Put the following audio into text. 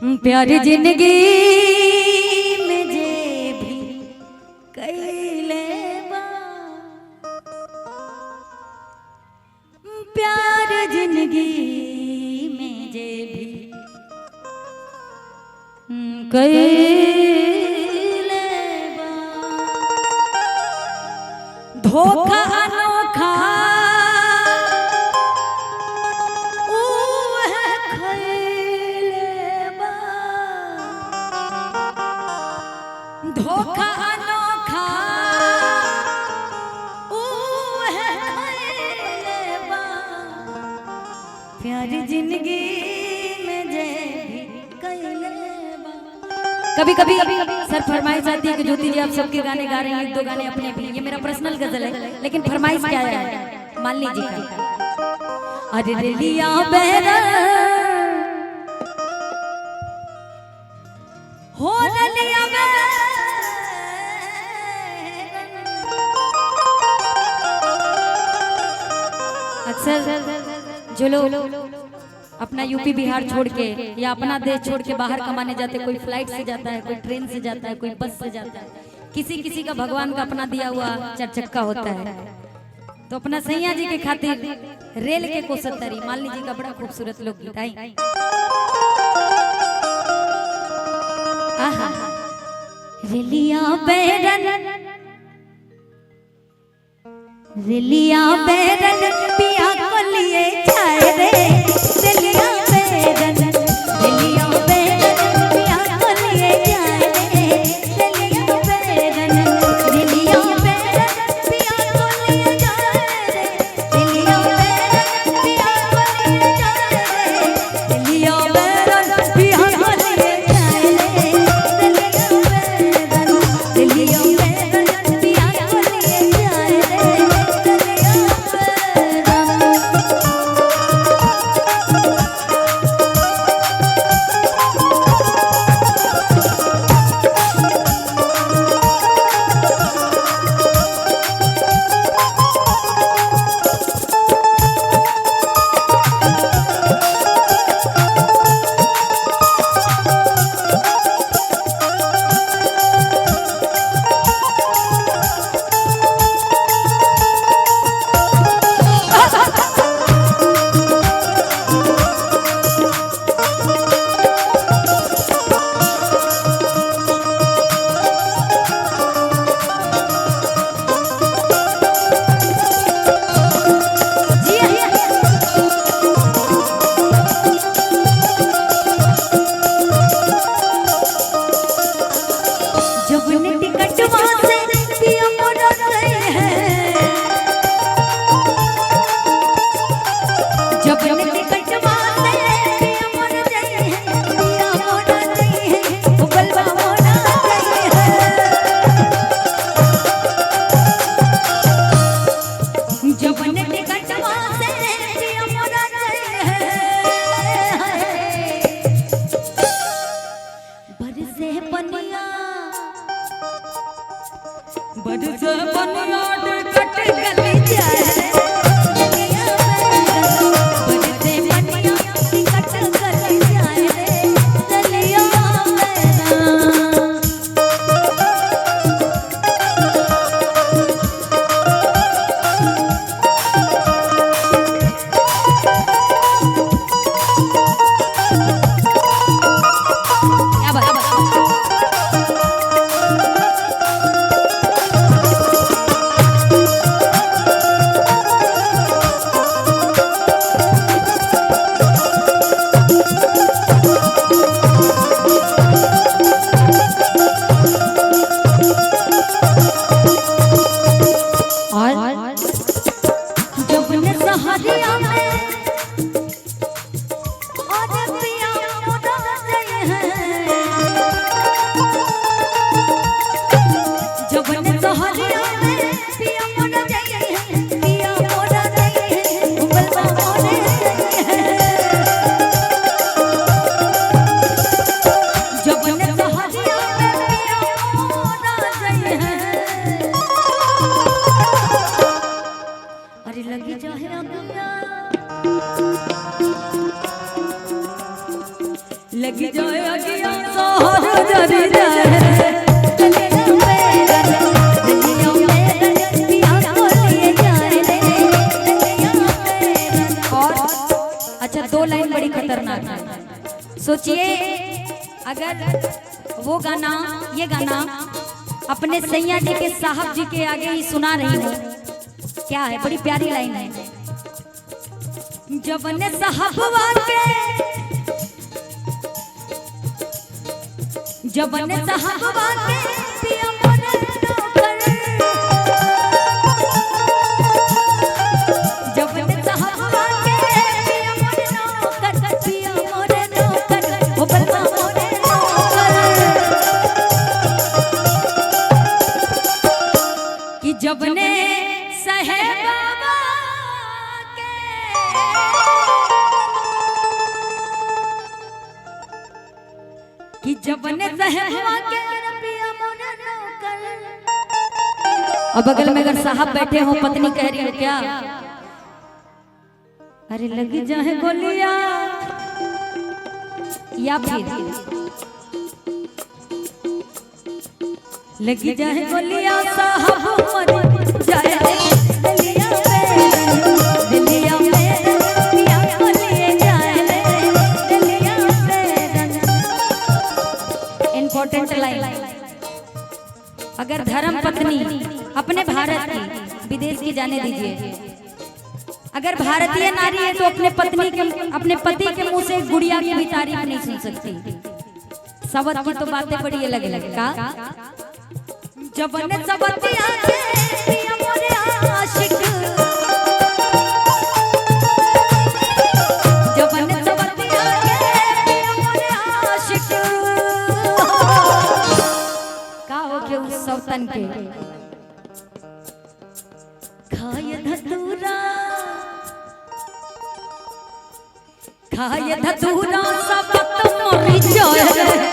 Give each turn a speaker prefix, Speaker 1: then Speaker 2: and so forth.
Speaker 1: प्यारी जिंदगी में जे भी कैले बा, प्यार जिंदगी में जे भी कैले बा, धोखा अनोखा धोखा अनोखा प्यारी जिंदगी में जे भी कैले बा। कभी कभी सर फरमाइश आती है कि ज्योति जी आप सबके गाने गा रहे हैं, एक दो गाने अपने भी। ये मेरा पर्सनल गजल है, लेकिन फरमाइश क्या है मान लीजिए का। अरे लिया बेरा हो लिया अक्सर जो लोग अपना यूपी बिहार छोड़ के या अपना देश छोड़ के बाहर कमाने जाते, कोई फ्लाइट से जाता है, कोई ट्रेन से जाता है, कोई बस से जाता है, किसी किसी का भगवान का अपना दिया हुआ चरचक्का होता है। तो अपना सैया जी के खातिर रेल के कोसत्तरी मान लीजिए का बड़ा खूबसूरत लोकगीत आई। रेलिया बैरन रेलिया बैरन पिया को लिए जाए रे, रेलिया बैरन रेलिया बैरन पिया को लिए जाए रे, रेलिया बैरन रेलिया बैरन पिया को लिए जाए रे, रेलिया बैरन पिया को लिए जाए रे, रेलिया बैरन पिया को लिए जाए रे, रेलिया बैरन रेलिया बैरन पिया को लिए जाए रे। लगी जाए अगिया सोहर जरी जाए और अच्छा 2 लाइन बड़ी खतरनाक है। सोचिए अगर वो गाना ये गाना अपने सैया जी के साहब जी के आगे ही सुना रही हूँ, क्या है, बड़ी प्यारी लाइन है। जब ने साहबवा के जब ने साहबवा के पिया मोरे नौकर जब ने साहबवा के पिया मोरे नौकर पिया मोरे नौकर ओ बलवा मोरे नौकर कि जब ने साहबवा कि जब ने साहबवा के पिया मोरे नौकर। अब बगल में अगर साहब बैठे हो, पत्नी कह रही हो क्या, अरे लगी जाए गोलियां, या फिर लगी जाए गोलियां साहब मर जाए दिलिया में पिया गोलियां जाए दिलिया में। इंपॉर्टेंट लाइन, अगर धर्म पत्नी अपने भारत की, विदेश की जाने दीजिए, अगर भारतीय नारी है तो अपने पति के मुंह से गुड़िया की भी तारीफ नहीं सुन सकती। सबत की तो बातें बड़ी अलग अलग का। जब ने सबतिया के पिया मोरे आशिक जब ने सबतिया के पिया मोरे आशिक का हो के उस सौतन के खाए धतूरा सबत मोरी जोए